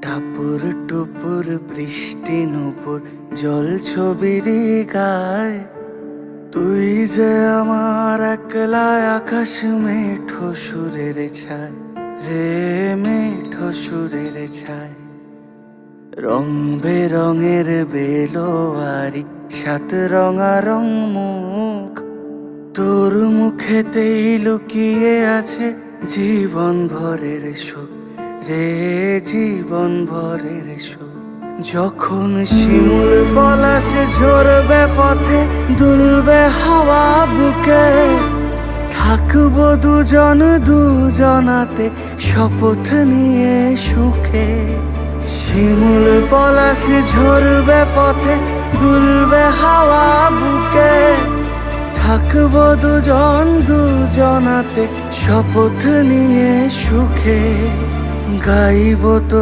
টাপুর টুপুর বৃষ্টি নুপুর জল ছবিরি গায়, তুই যে আমার একলা আকাশ মেঠো সুরের ছায় রে, মেঠো সুরের ছায়। রং বেরঙের বেলোয়ারি সাত রঙারং মুখ, তোর মুখেতেই লুকিয়ে আছে জীবন ভরের সুখ রে, জীবন ভরের সুখ। যখন শিমুল পলাশ ঝরবে পথে, দুলবে হাওয়া বুকে, থাকবো দুজন দুজনাতে শপথ নিয়ে সুখে। শিমুল পলাশ ঝরবে পথে, দুলবে হাওয়া বুকে, থাকবো দুজন দুজনাতে শপথ নিয়ে সুখে। গাইব তো